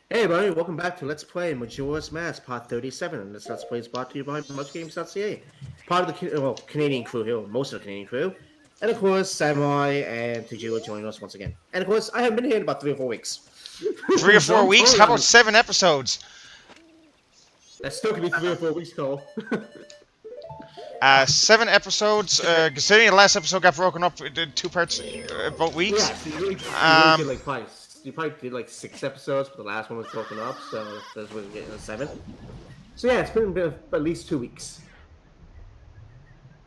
Hey everybody, welcome back to Let's Play Majora's Mask Part 37. And this Let's Play is brought to you by MuchGames.ca. Part of the Canadian crew here, most of the Canadian crew. And of course, Samurai and Tajiro joining us once again. And of course, I haven't been here in about 3 or 4 weeks. 3 or 4 weeks? Totally How about 7 episodes? that still could be 3 or 4 weeks, Cole. 7 episodes. Considering the last episode got broken up into 2 parts, both weeks. Yeah, so you really did Um, like 6 episodes, but the last one was broken up, so that's what we're getting a 7. So yeah, it's been at least 2 weeks.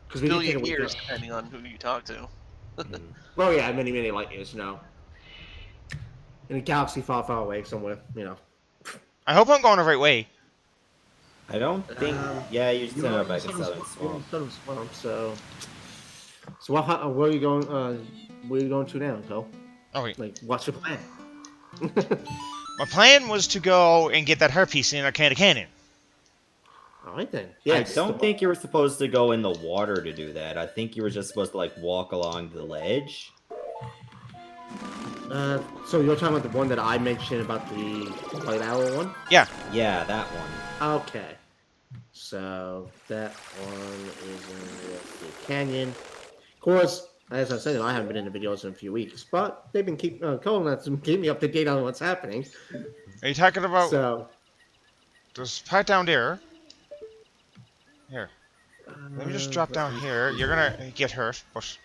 Because we did take a Billion week years, off. depending on who you talk to. Well, yeah, many light years, in a galaxy far, far away somewhere. I hope I'm going the right way. I don't think. Yeah, you just ended up back in Southern Swamp. Southern Swamp. So where are you going? Where are you going to now, Cole? Oh wait. Like, what's your plan? My plan was to go and get that hairpiece in Arcana Canyon. All right then. I don't think you were supposed to go in the water to do that. I think you were just supposed to like walk along the ledge. So you're talking about the one that I mentioned about the White Owl one? Yeah. Yeah, that one. Okay. So that one is in the canyon. Of course, as I said, I haven't been in the videos in a few weeks, but they've been keeping me up to date on what's happening. Are you talking about? So There's part down there. Here. Let me just drop down here. You're gonna get hurt, but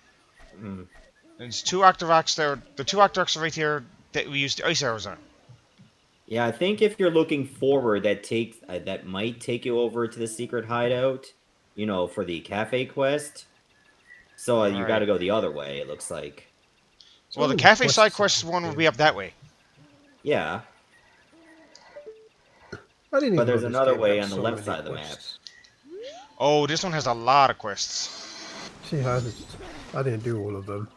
there's 2 Octoroks there. The 2 Octoroks are right here that we used the ice arrows on. Yeah, I think if you're looking forward, that might take you over to the secret hideout. You know, for the cafe quest. So you got to go the other way. It looks like. Well, the cafe side quest one will be up that way. Yeah. But there's another way on the left side of the map. Oh, this one has a lot of quests. See, I didn't do all of them.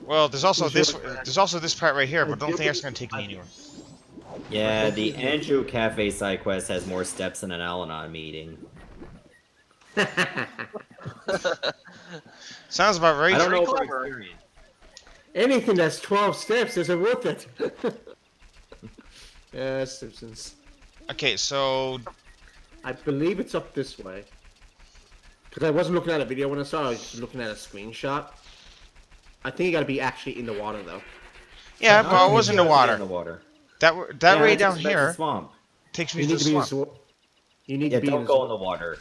Well, there's also this. There's also this part right here, but I don't think that's gonna take me anywhere. Yeah, the Andrew Cafe side quest has more steps than an Al-Anon meeting. Sounds about right. I don't know Pretty from clever. experience. anything that's 12 steps isn't worth it. Yeah, Simpsons. Okay, so I believe it's up this way. Because I wasn't looking at a video when I saw it, I was just looking at a screenshot. I think you gotta be actually in the water, though. yeah, but I was in the In water. the water. That Yeah, way that's down That's the here swamp. takes me You to need the to be in swamp. You need Yeah, to be don't in go in the water.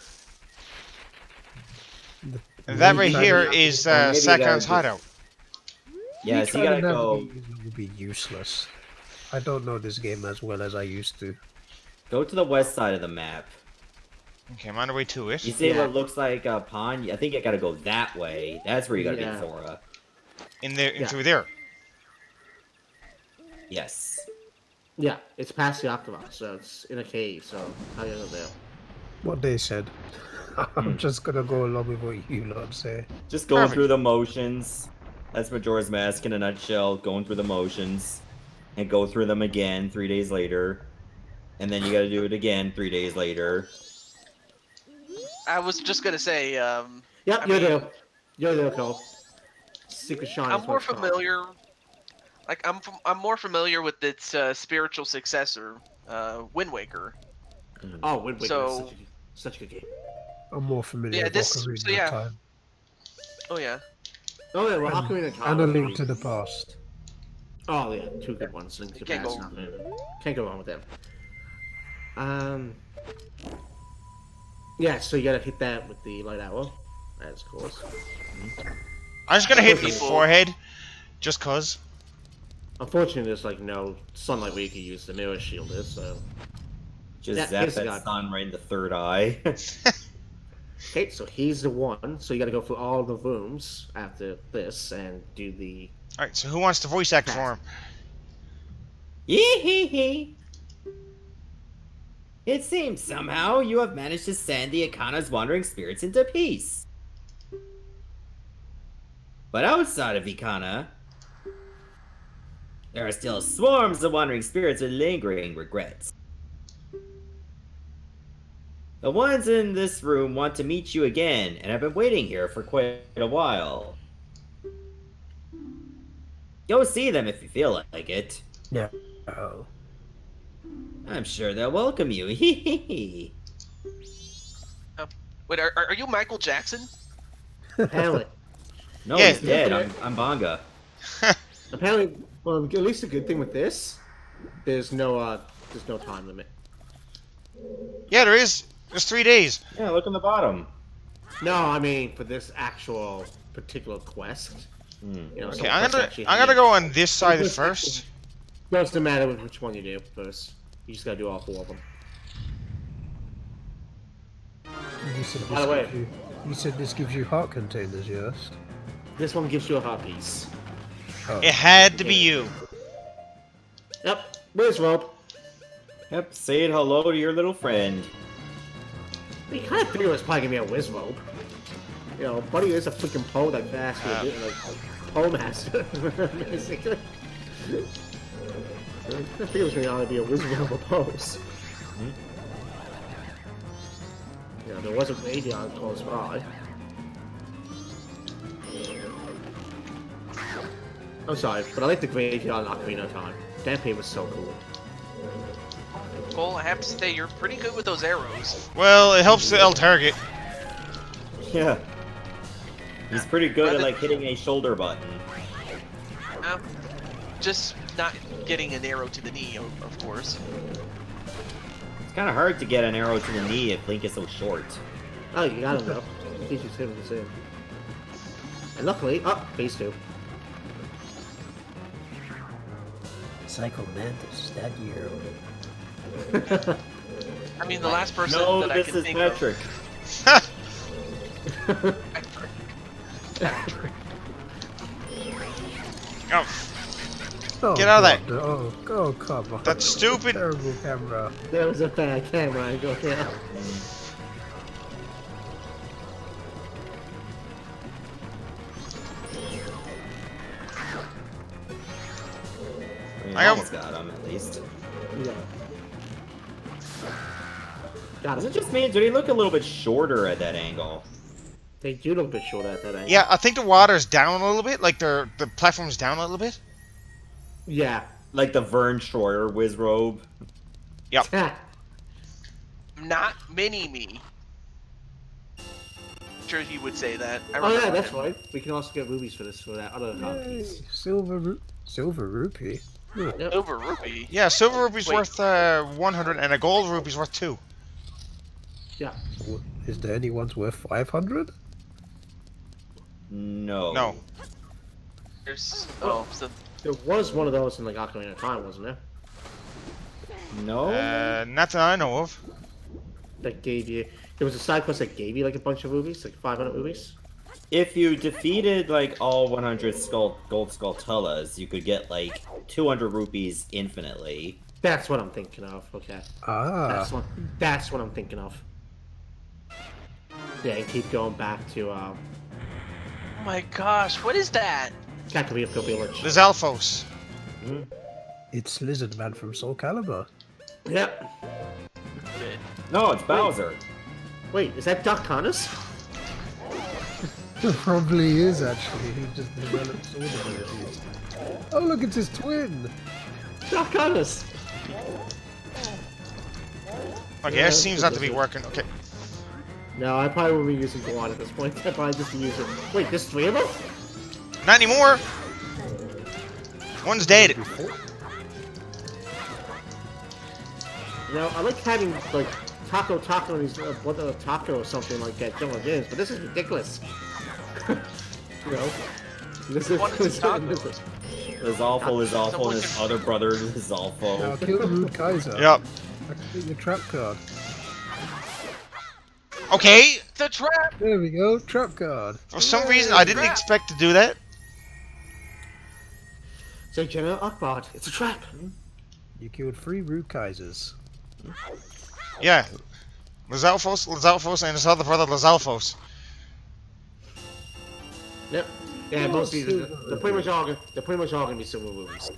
And that right Maybe here that- is Or maybe Sakon's that would- hideout. Yeah, so you gotta go Would be useless. I don't know this game as well as I used to. to the west side of the map. Okay, I'm on the way to it. You see Yeah. what looks like a pond? I think you gotta go that way. That's where you gotta Yeah. get Zora. In there, Yeah. through there. Yes. Yeah, it's past the Octorock, so it's in a cave, so how do you go there? What they said. I'm just gonna go along with what you lot say. Just going Perfect. through the motions. That's Majora's Mask in a nutshell. Going through the motions. And go through them again 3 days later. And then you gotta do it again 3 days later. I was just gonna say, Yep, I you're mean- there. You're there, Cole. Secret Shrine. I'm is more what it's called. familiar. Like I'm more familiar with its spiritual successor, Wind Waker. Oh, Wind Waker So- is such a good game. I'm more familiar Yeah, with this- Ocarina so yeah. of Time. Oh yeah. Oh yeah, well, Ocarina of Time. And A Link to the Past. Oh yeah, 2 good ones. Link to the Can't Past. Can't go wrong with them. Yeah, so you gotta hit that with the light owl. That's of course. I'm just gonna hit the People- forehead, just cause. Unfortunately, there's like no sunlight where you can use the mirror shield is, so. Just Yeah, zap here's the that guy. sun right in the third eye. Okay, so he's the one. So you gotta go through all the rooms after this and do the. All right, so who wants to voice act for him? Yee-hee-hee. It seems somehow you have managed to send the Akana's wandering spirits into peace. But outside of Ikana, there are still swarms of wandering spirits with lingering regrets. The ones in this room want to meet you again, and have been waiting here for quite a while. Go see them if you feel like it. Yeah. Oh. I'm sure they'll welcome you. Hee. Wait, are you Michael Jackson? Apparently. No, Yeah. he's dead. I'm Banga. Apparently, well, at least the good thing with this, there's no time limit. Yeah, there is. There's 3 days. Yeah, look on the bottom. No, I mean for this actual particular quest. You know, Okay, some I'm quests gonna actually I'm gonna have- go on this side This- first. Doesn't matter which one you do first. You just gotta do all 4 of them. You said By the way- you said this gives you heart containers, yes? This one gives you a heart piece. Oh. It had to be you. Yep. Where's Rob? Yep, say hello to your little friend. You kind of figured it was probably gonna be a Wizrobe. You know, Buddy is a freaking Poe that asked you to do it, like Poe Master, basically. I figured it was gonna be a Wizrobe of Poes. You know, there was a graveyard close by. I'm sorry, but I like the graveyard in Ocarina of Time. That paint was so cool. Cole, I have to say you're pretty good with those arrows. Well, it helps the L target. Yeah. He's pretty good at Rather- like hitting a shoulder button. Just not getting an arrow to the knee, of course. It's kind of hard to get an arrow to the knee if Link is so short. Oh, you got him though. In case you said it. And luckily, phase 2. Psycho Mantis, that year. I mean, the last person No, that I this can is think Patrick. Oh, Oh, Get out of God, oh, come on. that's stupid. Terrible camera. That was a bad camera angle, yeah. I I almost got him at least. Yeah. Got Does it. it just mean did he look a little bit shorter at that angle? They do look a bit short at that angle. Yeah, I think the water's down a little bit. Like the platform's down a little bit. Yeah. Like the Vern Troyer Wizrobe. not mini-me. Sure he would say that. I Oh yeah, remember that's him. right. We can also get rubies for this for that other heart Yay, piece. silver rupee. Huh. Yep. Silver rupee. Yeah, silver rupee's Wait. worth 100, and a gold rupee's worth 2. Yeah. So, is there anyone's worth 500? No. No. There's so There was one of those in like Ocarina of Time, wasn't there? No. Not that I know of. That gave you. There was a side quest that gave you like a bunch of rubies, like 500 rubies. If you defeated like all 100 gold Skulltulas, you could get like 200 rupees infinitely. That's what I'm thinking of. Okay. Ah, That's what I'm thinking of. Yeah, and keep going back to oh my gosh, what is that? Kakariko Village. There's Alphos. it's Lizard Man from Soul Calibur. Yep. No, it's Bowser. Wait, is that Doc Connors? It probably is actually. He just developed sword abilities. Oh look, it's his twin. Doc Connors. Okay, Yeah, that seems not to be that's working. Okay. No, I probably won't be using Gohan at this point. I probably just be using. Wait, there's 3 of them? Not anymore. One's dead. You know, I like having like Taco and his Taco or something like that, Jungle Games, but this is ridiculous. You know, this is. What is Taco? Lizalfo, and his other brother Now Lizalfo. kill Rude Kaiser. Yep. Activate your trap card. Okay. It's a trap! There we go, trap card. For some reason, I didn't expect to do that. Say General Akbart, it's a trap. You killed 3 Rude Kaisers. Yeah. Lizalfos, and his other brother Lizalfos. Yep. Yeah, Oh, mostly silver they're pretty much all gonna be silver rubies.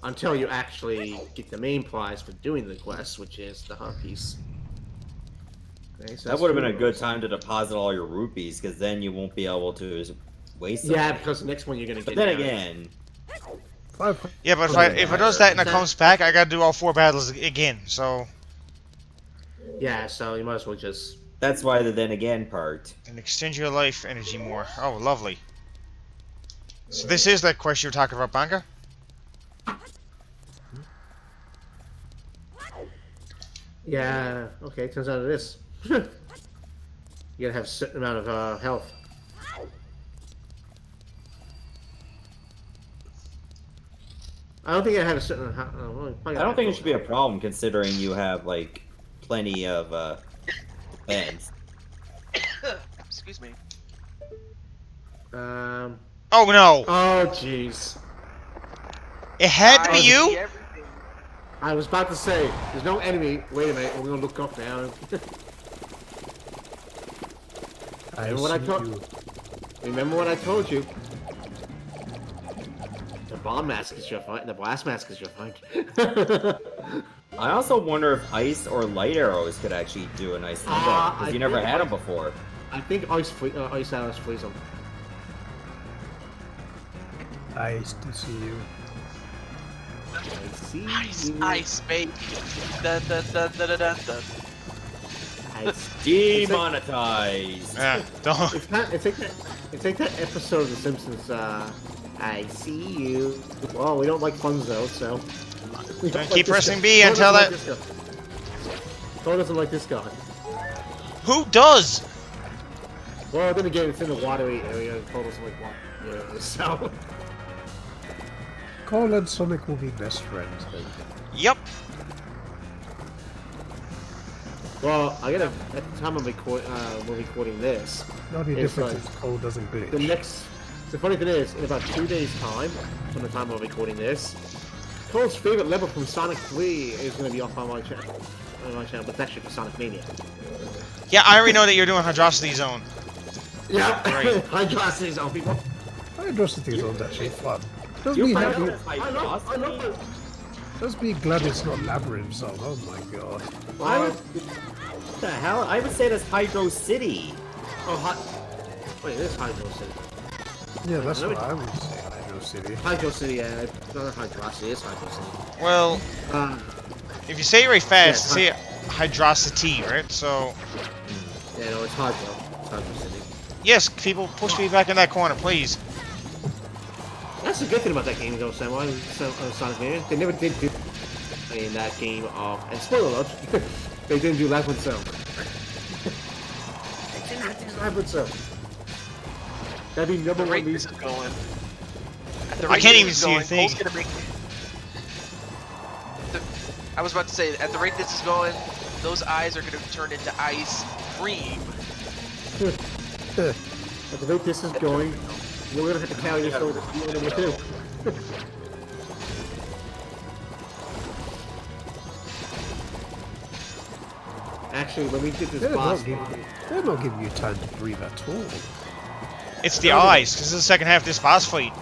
Until you actually get the main prize for doing the quest, which is the heart piece. Okay, so That that's would have been a 2 good rubies. time to deposit all your rupees, because then you won't be able to waste them. Yeah, because the next one you're gonna get. But then now. again, Yeah, but if it does that and it comes back, I gotta do all 4 battles again. So. Yeah, so you might as well just. That's why the then again part. And extend your life energy more. Oh, lovely. So this is that quest you were talking about, Banga? Yeah, okay, turns out it is. You gotta have a certain amount of health. I don't think I had a certain. I don't think it should be a problem considering you have like plenty of beds. Excuse me. Oh no! Oh jeez. It had to be see you? everything. I was about to say, there's no enemy. Wait a minute, we're gonna look up now. Remember what I told? Remember what I told you? The bomb mask is your fight. The blast mask is your fight. I also wonder if ice or light arrows could actually do a nice thing because you never had them before. I think ice arrows freeze them. Nice to see you. I see Ice, you. ice, baby. Da, da, da, da, da, da, da. Ice. Demonetized. Don't. It's like that episode of The Simpsons. I see you. Well, we don't like puns though, so. Keep pressing B until that. Cole doesn't like this guy. Who does? Well, then again, it's in the watery area. Cole doesn't like water areas, so. Cole and Sonic will be best friends then. Yep. Well, I gotta. At the time we're recording this. The only It's difference like- is Cole doesn't glitch. The funny thing is, in about 2 days' time, from the time we're recording this, Cole's favorite level from Sonic 3 is going to be off on my channel. But it's actually for Sonic Mania. Yeah, I already know that you're doing Hydrosity Zone. Yeah, Right. Hydrosity Zone, people. Hydrosity Zone's actually fun. Just You be find happy. out it's Hydrosity? Just be glad it's not Labyrinth Zone. Oh my god. What the hell? I would say that's Hydro City. Wait, it is Hydro City. Yeah, that's what I would say. Hydro City. Hydro City, yeah. It's not Hydrosity, it's Hydro City. Well, Um, if you say it very fast, Yeah, say Hydrosity, right? So, yeah, no, it's Hydro. It's Hydro City. yes, people, push me back in that corner, please. That's the good thing about that game, though, Samurai. Sonic Mania. They never did do in that game of. And spoiler alert, they didn't do Labyrinth Zone. They did not do Labyrinth Zone. That'd be number The one rate this reason. is going. At the I rate can't this even is see a going, thing. Cole's gonna make. I was about to say, at the rate this is going, those eyes are gonna turn into ice cream. At the rate this is going, we're gonna have to carry this over to number 2. Actually, when we did this boss, They're not giving you time to breathe at all. It's the eyes, because it's the second half of this boss fight.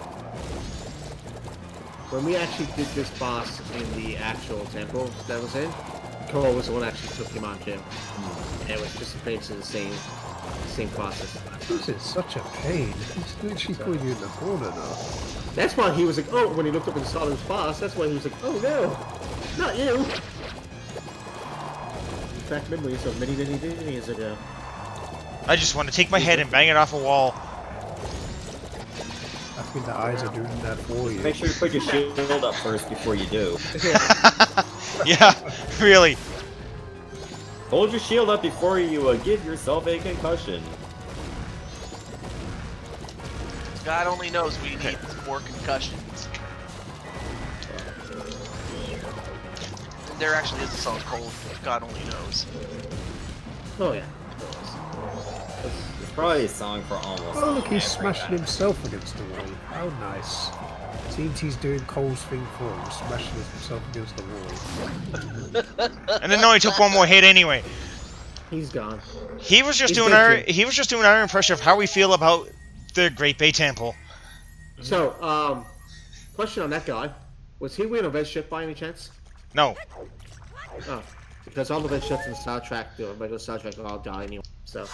when we actually did this boss in the actual temple that was in, Cole was the one that actually took him on too. And it was just basically the same process. This is such a pain. He's literally putting you in the corner now. That's why he was like, oh, when he looked up and saw this boss, that's why he was like, oh no, not you. In fact, memories of many years ago. I just want to take my head and bang it off a wall. I think the eyes are doing that for you. Make sure you put your shield up first before you do. Yeah, really. Hold your shield up before you give yourself a concussion. God only knows we need more concussions. There actually is a song called God Only Knows. Oh yeah. It's probably a song for almost. Oh look, he's every smashing guy. himself against the wall. How nice. Seems he's doing Cole's thing for him, smashing himself against the wall. And then no, he took one more hit anyway. He's gone. He was just He's doing dead, he was just doing our impression of how we feel about the Great Bay Temple. So, question on that guy. Was he wearing a red shirt by any chance? No. Oh. Because all the red shirts in the soundtrack, the regular soundtrack, all die anyway. So,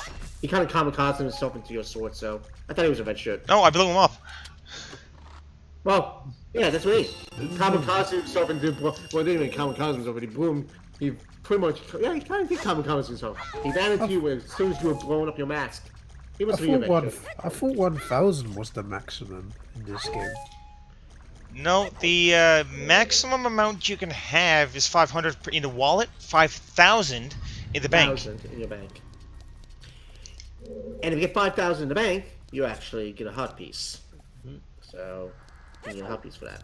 he kind of kamikaze himself into your sword, so I thought he was a red shirt. No, I blew him up. Well, Yeah, that's what I mean. Kamikaze himself and did well. Well, didn't even kamikaze himself, but he blew him. He pretty much, yeah, he kind of did kamikaze himself. He ran into you as soon as you were blowing up your mask. He I must be thought eventually. I thought 1,000 was the maximum in this game. No, the maximum amount you can have is 500 in the wallet, 5,000 in the bank. 1,000 in your bank. And if you get 5,000 in the bank, you actually get a hot piece. So you get a hot piece for that,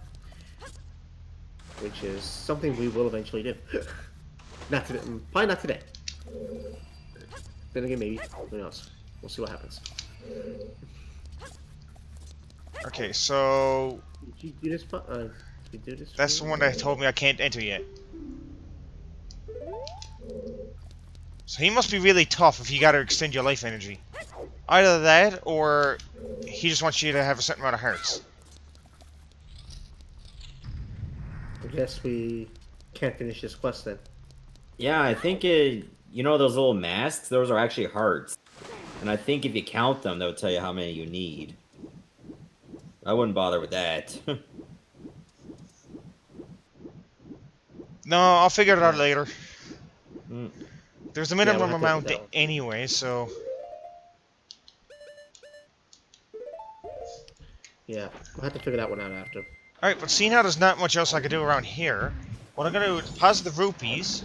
which is something we will eventually do. Not today, probably not today. Then again, maybe. Who knows? We'll see what happens. Okay, so Did you do this? Did you do this? that's the one that told me I can't enter yet. So he must be really tough if you gotta extend your life energy. Either that, or he just wants you to have a certain amount of hearts. I guess we can't finish this quest then. Yeah, I think it. You know those little masks? Those are actually hearts, and I think if you count them, they'll tell you how many you need. I wouldn't bother with that. No, I'll figure it out later. Mm. There's a we'll minimum have to amount look at that one. anyway, so... Yeah, we'll have to figure that one out after. Alright, but seeing how there's not much else I can do around here, what I'm gonna do is deposit the rupees.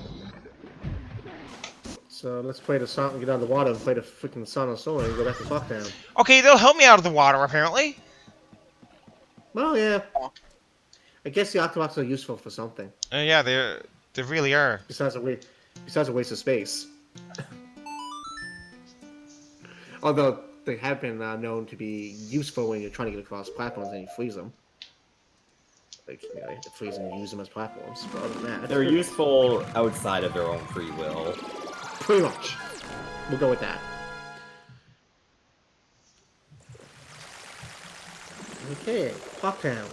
So let's play the song, get out of the water and play the freaking Song of Soul and go back to Fucktown. Okay, they'll help me out of the water, apparently. Well, yeah. I guess the Octobox are useful for something. Yeah, they really are. Besides a waste of space. Although they have been known to be useful when you're trying to get across platforms and you freeze them. Like, you know, you have to freeze them and use them as platforms. But other than that, They're useful outside of their own free will. pretty much. We'll go with that. Okay, Fucktown.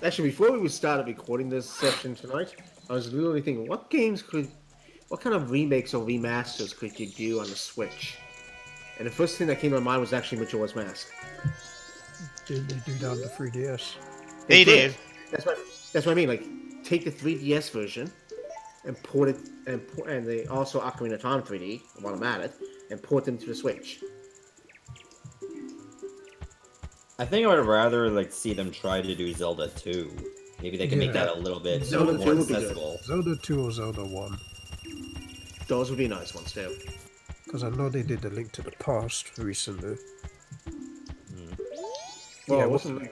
Actually, before we started recording this session tonight, I was literally thinking, what kind of remakes or remasters could you do on the Switch? And the first thing that came to my mind was actually Majora's Mask. Didn't they do that on the 3DS? They did. That's what I mean. Like, take the 3DS version and port it, and they also Ocarina of Time 3D while I'm at it, and port them to the Switch. I think I would rather like see them try to do Zelda 2. Maybe they can make Yeah. that a little bit Zelda more 2 would be good. accessible. Zelda 2 or Zelda 1? Those would be nice ones too. Because I know they did the Link to the Past recently. Well, Yeah, it wasn't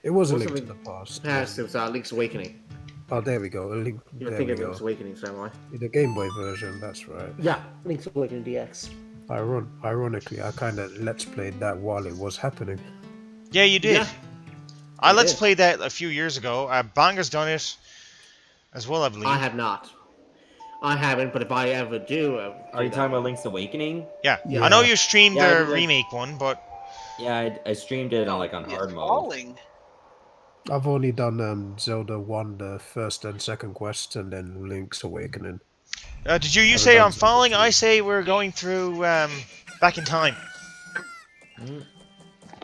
It was a wasn't Link to Link- the Past. past. It was Link's Awakening. Oh, there we go. A Link. You're There we thinking of go. Link's Awakening, Samurai. The Game Boy version. That's right. Yeah, Link's Awakening DX. Ironically, I kind of let's played that while it was happening. Yeah, you did. Yeah. I I let's did. played that a few years ago. Banga's done it as well, I believe. I have not. I haven't, but if I ever do, Are you talking about Link's Awakening? Yeah. Yeah. I know you streamed Yeah, I the did. remake one, but Yeah, I streamed it on It's hard mode. falling. I've only done Zelda 1, the first and second quest, and then Link's Awakening. did you Haven't say done I'm Zelda falling? 2. I say we're going through Back in Time.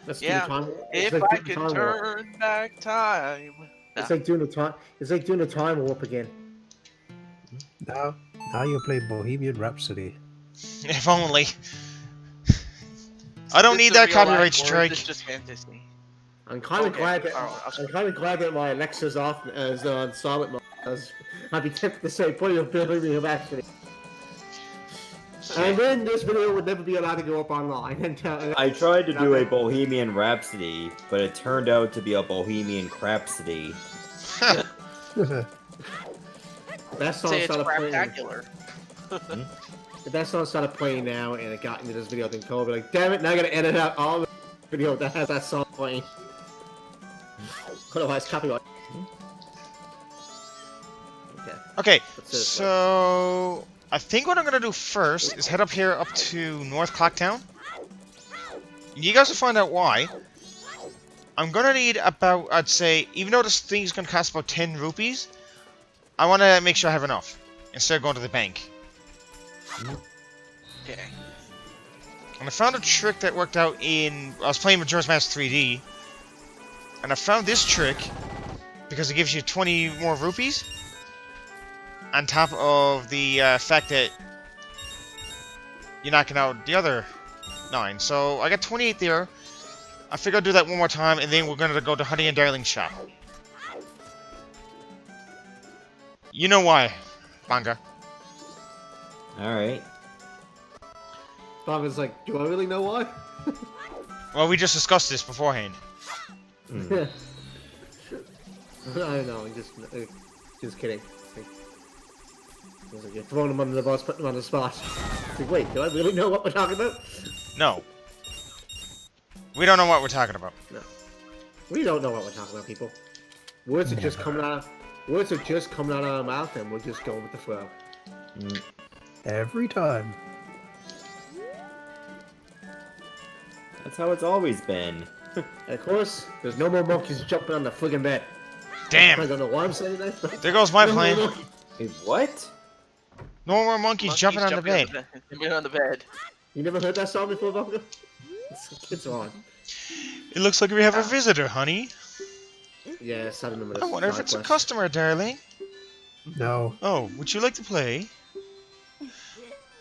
Let's do Yeah. the time. If like I doing the could time warp. turn back time. It's like doing the time. It's like doing the time warp again. Now you're playing Bohemian Rhapsody. If only. I don't Is need this a that real life copyright or is strike. this just fantasy? I'm kind of Okay, glad that alright, I'll I'm kind of glad that my Alexa's off as on silent mode. As I'd be tempted to say, "Put your Bohemian Rhapsody." And then this video would never be allowed to go up online until. I tried to do a Bohemian Rhapsody, but it turned out to be a Bohemian Crapsody. That song Say it's started playing. craptacular. If that song started playing now and it got into this video, then Cole would be like, "Damn it! Now I gotta edit out all the video that has that song playing." Otherwise, copyright. Okay. Okay, Let's do this so I think what I'm gonna do first is head up here up to North Clocktown. You guys will find out why. I'm gonna need about, I'd say, even though this thing's gonna cost about 10 rupees, I want to make sure I have enough instead of going to the bank. Okay. And I found a trick that worked out in. I was playing Majora's Mask 3D. And I found this trick because it gives you 20 more rupees on top of the fact that you're knocking out the other 9. So I got 28 there. I figure I'll do that one more time, and then we're gonna go to Honey and Darling's shop. You know why, Banga. Alright. Bob is like, do I really know why? Well, we just discussed this beforehand. I don't know, just kidding. Like, you're throwing him under the bus, putting him on the spot. Like, wait, do I really know what we're talking about? No. We don't know what we're talking about. No. We don't know what we're talking about, people. Words are just coming out of our mouth, and we're just going with the flow. Every time. That's how it's always been. And of course, there's no more monkeys jumping on the friggin' bed. Damn! I don't know why I'm saying that. There goes my No more plan. monkeys. Wait, what? No more monkeys jumping on the bed. Jumping on the bed. You never heard that song before, Bunga? It's on. It looks like we have a visitor, honey. Yes, I remember this. I wonder if it's a quest. customer, darling. No. Oh, would you like to play?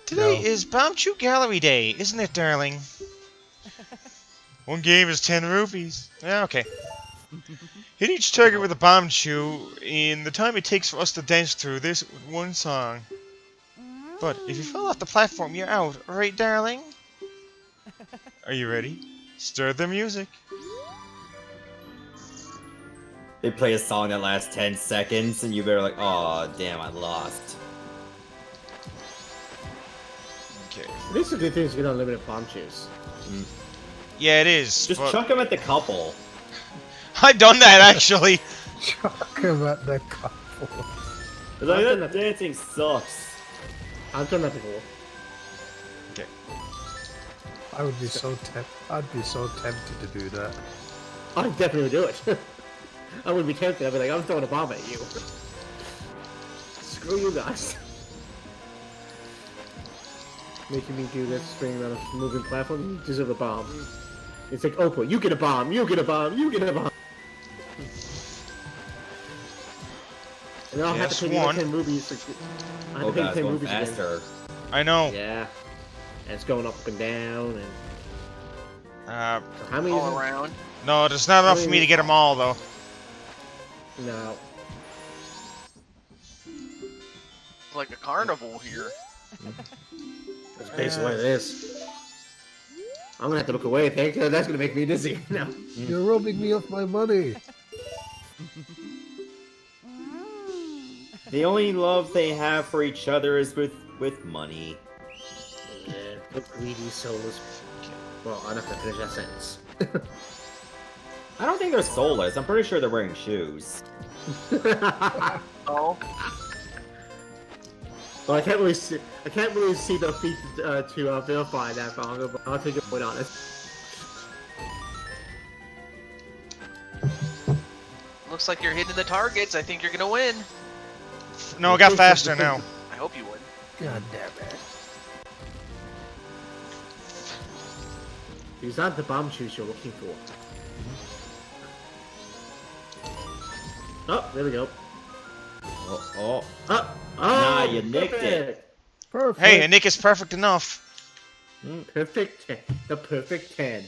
Today No. is Bomb Chew Gallery Day, isn't it, darling? One game is 10 rupees. Yeah, okay. Hit each target with a bomb chew in the time it takes for us to dance through this with one song. But if you fall off the platform, you're out, right, darling? Are you ready? Stir the music. They play a song that lasts 10 seconds, and you better like, oh damn, I lost. Okay. This is a good thing to get unlimited bomb chews. Yeah, it is. Just but chuck them at the couple. I've done that, actually. Chuck him at the couple. It's like, that dancing sucks. I've done that before. Okay. I would be so I'd be so tempted to do that. I definitely would do it. I wouldn't be tempted. I'd be like, I'm throwing a bomb at you. Screw you guys. Making me do this spring around a moving platform, you deserve a bomb. It's like, Opal, you get a bomb, you get a bomb, you get a bomb. And then I'll have Yes, to pay the one. 10 rubies. I have Oh to pay god, the it's 10 going rubies again. faster. I know. Yeah. And it's going up and down, and so how many? All is it? around. No, there's not enough for me to get them all, though. No. Like a carnival here. That's basically what it is. I'm gonna have to look away, I think. That's gonna make me dizzy. No. You're robbing me of my money. The only love they have for each other is with money. Yeah, the greedy souls. Well, I'd have to finish that sentence. I don't think they're soulless. I'm pretty sure they're wearing shoes. Oh. Well, I can't really see the feat to verify that, but I'll take your point on it. Looks like you're hitting the targets. I think you're gonna win. No, it got faster now. I hope you win. God damn it. These aren't the bomb shoes you're looking for. Oh, there we go. Oh. Oh, Nah, you nicked it. Perfect. Hey, a nick is perfect enough. Perfect 10. The perfect 10.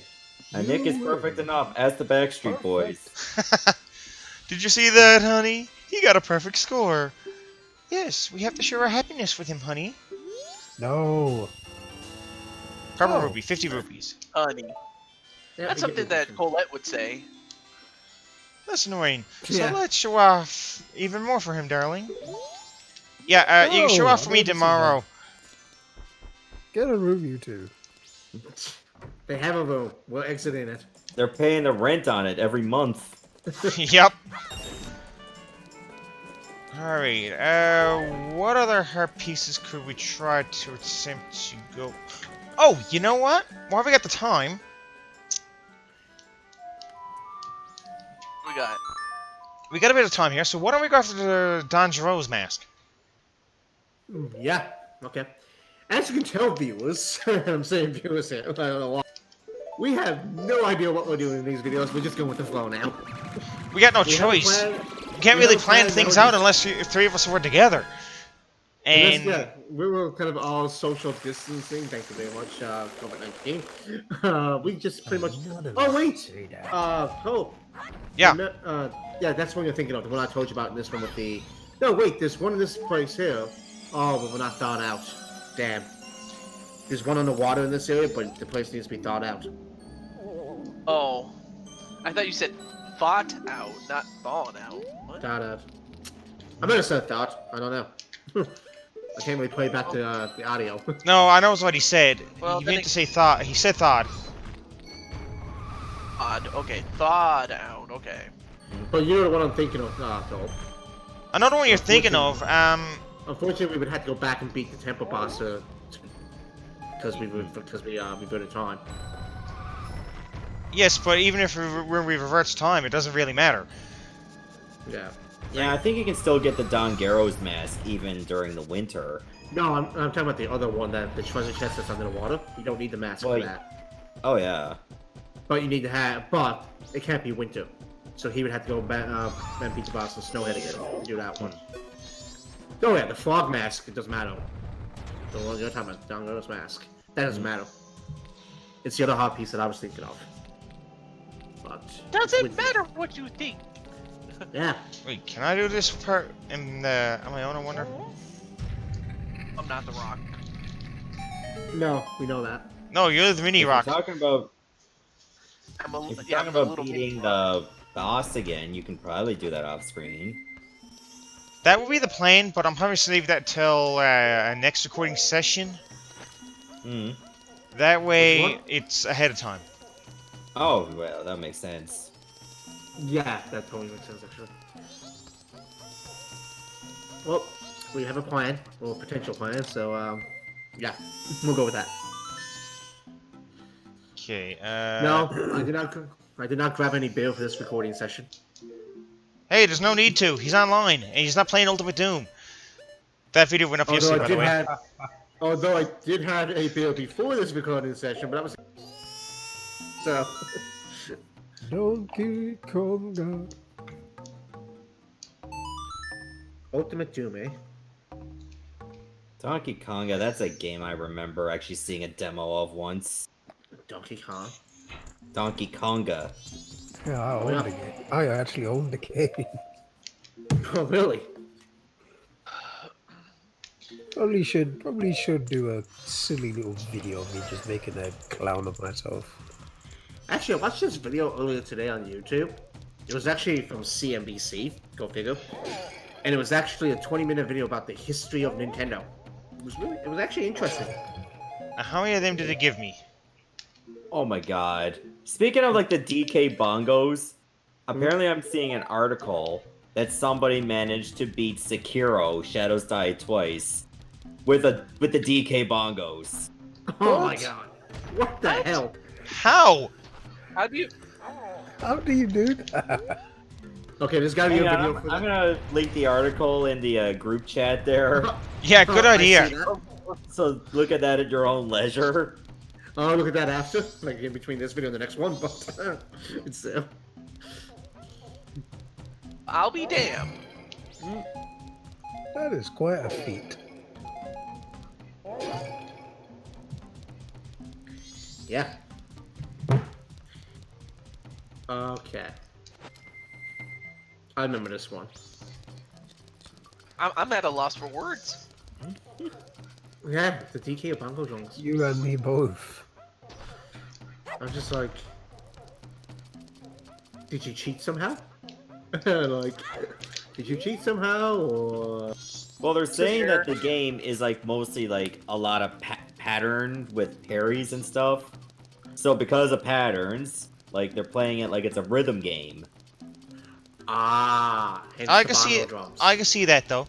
And Nick is perfect enough, as the Backstreet Boys. Did you see that, honey? He got a perfect score. Yes, we have to share our happiness with him, honey. No. Purple Oh. rupee, 50 rupees. Honey. Yeah, That's we get something that it. Colette would say. That's annoying. So Yeah. let's show off even more for him, darling. Yeah, you can show No, off for I me don't see tomorrow. Get a room, you two. They have a room. We're exiting it. They're paying the rent on it every month. Yep. Alright, what other heart pieces could we try to attempt to go? Oh, you know what? While we got the time, we got a bit of time here, so why don't we go after the Don Gero's mask? Yeah, okay. As you can tell, viewers, I'm saying viewers here, I don't know why. We have no idea what we're doing in these videos. We're just going with the flow now. We got no We have a choice. plan. You can't We really have a plan plan, things now we're out just- unless three of us were together. Unless, And yeah, we were kind of all social distancing. Thank you very much, COVID-19. We just pretty much. You're not Oh allowed to wait. say that. Hope. yeah, Yeah, that's one you're thinking of. The one I told you about in this one with the. No, wait. There's one in this place here. Oh, but we're not thawed out. Damn. There's one on the water in this area, but the place needs to be thawed out. Oh, I thought you said thought out, not thawed out. What? Thawed out. I might have said thought. I don't know. I can't really play back the audio. no, I know what he said. Well, He then meant to say thought. He said thought. Odd. Okay, thawed out. Okay. But you know the one I'm thinking of, Cole. Another one you're thinking of. Unfortunately, we would have to go back and beat the temple boss because we reverted time. Yes, but even if we revert time, it doesn't really matter. Yeah. Yeah, I think you can still get the Don Gero's mask even during the winter. No, I'm talking about the other one, that the treasure chest that's under the water. You don't need the mask for Well, that. Oh yeah. But you need to have. But it can't be winter, so he would have to go back and beat the boss in Snowhead again to do that one. Oh yeah, the fog mask. It doesn't matter. The one you're talking about, Don Gero's mask. That doesn't matter. It's the other hot piece that I was thinking of. But Doesn't matter what you think. Yeah. Wait, can I do this part on my own? I wonder. I'm not the Rock. No, we know that. No, you're the mini If rock. you're talking about I'm a, if you're yeah, talking I'm a about little beating mini the boss again, you can probably do that off screen. That would be the plan, but I'm probably save that till next recording session. Hmm. That way, Which one? it's ahead of time. Oh well, that makes sense. Yeah, that totally makes sense, actually. Well, we have a plan, or a potential plan, so, yeah, we'll go with that. Okay. No, I did not grab any beer for this recording session. Hey, there's no need to. He's online, and he's not playing Ultimate Doom. That video went up yesterday, by the way. Although I did have a beer before this recording session, but that was... So... Donkey Konga. Ultimate Doom, eh? Donkey Konga, that's a game I remember actually seeing a demo of once. Donkey Kong. Donkey Konga. Yeah, I own the game. I actually own the game. Oh, really? Probably should do a silly little video of me just making a clown of myself. Actually, I watched this video earlier today on YouTube. It was actually from CNBC, go figure. And it was actually a 20-minute video about the history of Nintendo. It was actually interesting. How many of them did it give me? Oh my god. Speaking of like the DK bongos, apparently I'm seeing an article that somebody managed to beat Sekiro Shadows Die Twice with the DK bongos. Oh my god. What the hell? How? How do you? How do you do that? Okay, there's gotta be a Hang video on, for I'm that. gonna link the article in the group chat there. Yeah, good Oh, I idea. see that. So look at that at your own leisure. Oh, look at that after, like in between this video and the next one, but it's I'll be damned. That is quite a feat. yeah. Okay. I remember this one. I'm at a loss for words. Yeah, the DK of Bongo drums. You and me both. I'm just like, did you cheat somehow? Like, did you cheat somehow, or? Well, they're saying that the game is like mostly like a lot of pattern with parries and stuff. So because of patterns, like they're playing it like it's a rhythm game. Ah, hence I the can see bongo it. drums. I can see that though.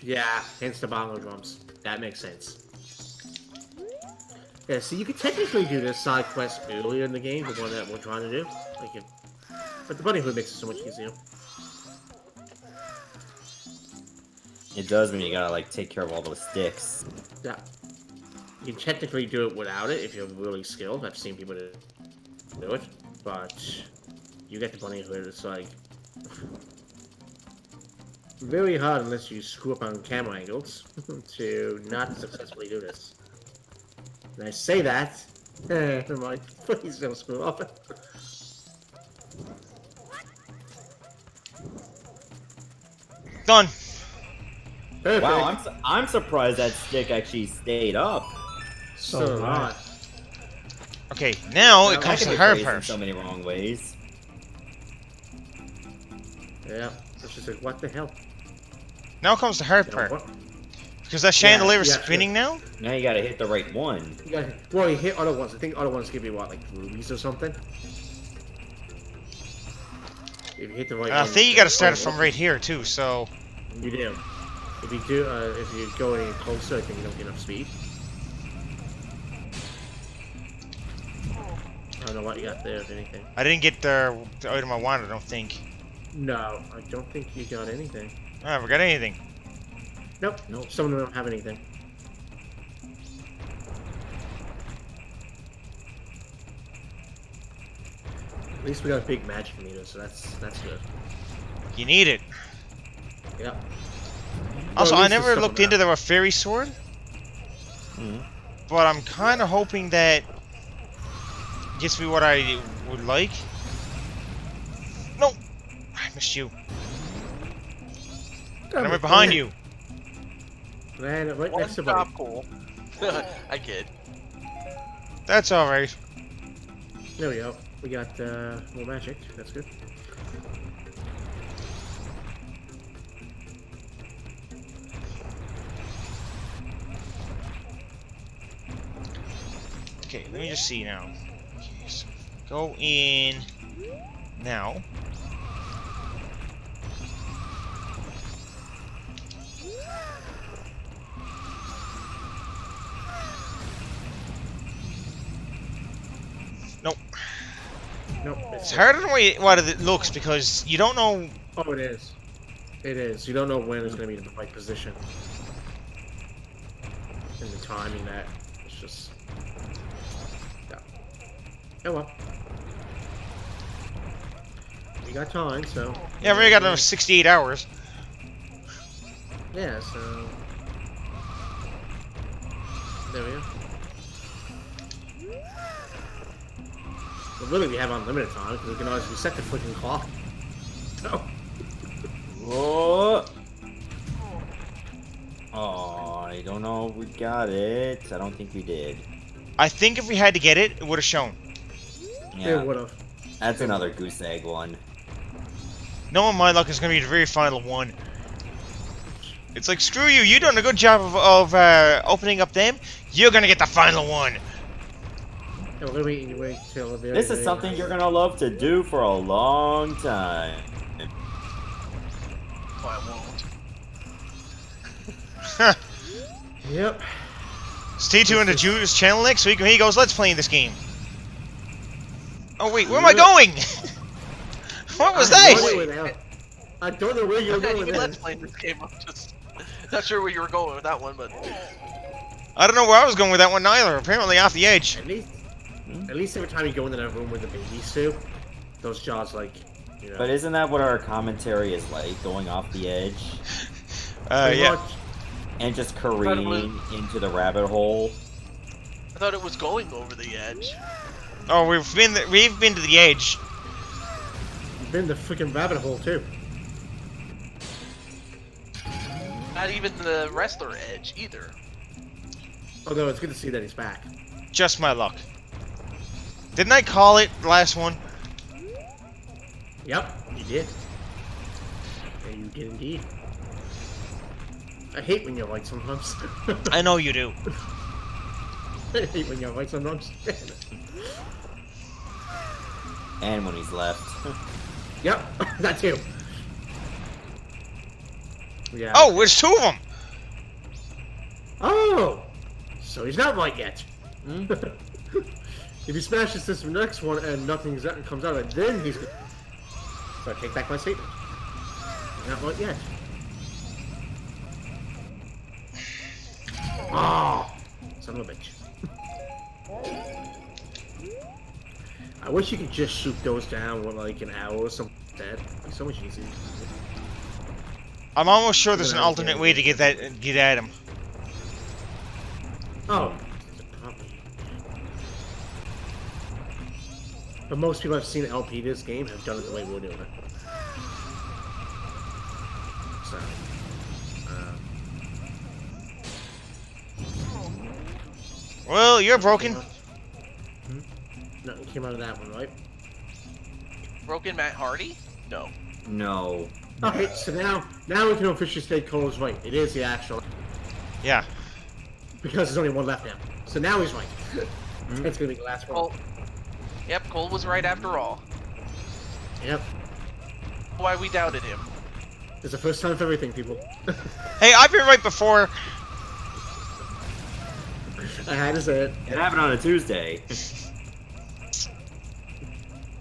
Yeah, hence the bongo drums. That makes sense. Yeah, so you could technically do this side quest earlier in the game, the one that we're trying to do. Like, but the bunny hood makes it so much easier. It does when you gotta like take care of all those sticks. Yeah. You can technically do it without it if you're really skilled. I've seen people do it, but you get the bunny hood. It's like very hard unless you screw up on camera angles to not successfully do this. And I say that, never mind. Please don't screw up. Done. Perfect. Wow, I'm surprised that stick actually stayed up. So hot. Okay, now Well, it comes That to can be her phrased in part. so many wrong ways. Yeah. It's just like, what the hell? Now comes the hard You know, part. what? Because that chandelier is yeah, spinning now? Now you gotta hit the right one. You gotta, well, you hit other ones. I think other ones give you, what, like rubies or something? If you hit the right And I one, think you gotta start it oh, from right here, too, so... You do. If you do, if you go any closer, I think you don't get enough speed. I don't know what you got there, if anything. I didn't get the item I wanted, I don't think. No, I don't think you got anything. I never got anything. Nope. Nope. Some of them don't have anything. At least we got a big magic meter, so that's good. You need it. Yep. Also, Well, I at least never it's looked something into the fairy sword, Mhm. but I'm kind of hoping that gives me what I would like. No! I missed you. And I'm right behind you. Man, right One next to stop me. cool. I kid. That's alright. There we go. We got more magic. That's good. Okay, let me just see now. Okay, so go in now. Nope. Nope. It's harder than what it looks because you don't know. Oh, it is. It is. You don't know when it's going to be in the right position. And the timing that. It's just. Yeah. Oh well. We got time, so. Yeah, we already got another 68 hours. Yeah, so. There we go. Well, really, we have unlimited time because we can always reset the freaking clock. Oh. Whoa. Oh, I don't know if we got it. I don't think we did. I think if we had to get it, it would have shown. Yeah, It would have. that's another goose egg one. Knowing my luck is going to be the very final one. It's like, screw you, you done a good job of opening up them. You're going to get the final one. Yeah, we're waiting to wait till the very This is very something last. you're gonna love to do for a long time. Oh, I won't. Yep. Stay tuned to Julio's channel next week when he goes, let's play this game. Oh wait, where am I going? What was I that? don't know where they- I don't know where you're going with Let's this. play this game. I'm just not sure where you were going with that one, but I don't know where I was going with that one either. Apparently off the edge. At least every time you go into that room with the babies too, those jaws like, you know. But isn't that what our commentary is like? Going off the edge pretty Yeah. much. and just careening into the rabbit hole? I thought it was going over the edge. Oh, we've been to the edge. You've been the freaking rabbit hole too. Not even the wrestler edge either. Although it's good to see that he's back. Just my luck. Didn't I call it the last one? Yep, you did. Yeah, you did indeed. I hate when you're right sometimes. I know you do. I hate when you're right sometimes. And when he's left. Yep, that too. Yeah. Oh, there's two of them. Oh! So he's not right yet. Hmm? If he smashes this next one and nothing comes out of it, then he's good. So I take back my statement. He's not right yet. Oh! Son of a bitch. I wish you could just shoot those down with like an arrow or something like that. It'd be so much easier. I'm almost sure there's Even an I alternate can't way do to get at him. Oh. But most people I've seen LP this game have done it the way we're doing it. So. Well, you're broken. No, it came out of that one, right? Broken Matt Hardy? No. No. Okay, so now we can officially state Cole's right. It is the actual. Yeah. Because there's only one left now. So now he's right. That's gonna be the last one. Cole. Yep, Cole was right after all. Yep. Why we doubted him. It's the first time for everything, people. Hey, I've been right before. I had to say it. It happened on a Tuesday.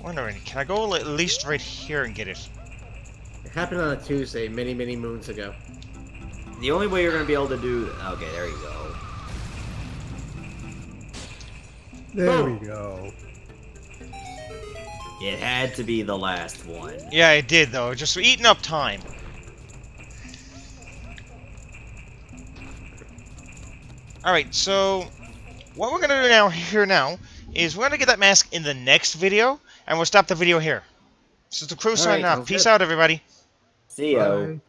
Wondering, can I go at least right here and get it? It happened on a Tuesday, many, many moons ago. The only way you're gonna be able to do. Okay, there you go. There we go. It had to be the last one. Yeah, it did though. Just eating up time. Alright, so what we're gonna do now is we're gonna get that mask in the next video, and we'll stop the video here. This is the crew signing off. sounds Peace good. out, everybody. See ya. Bye.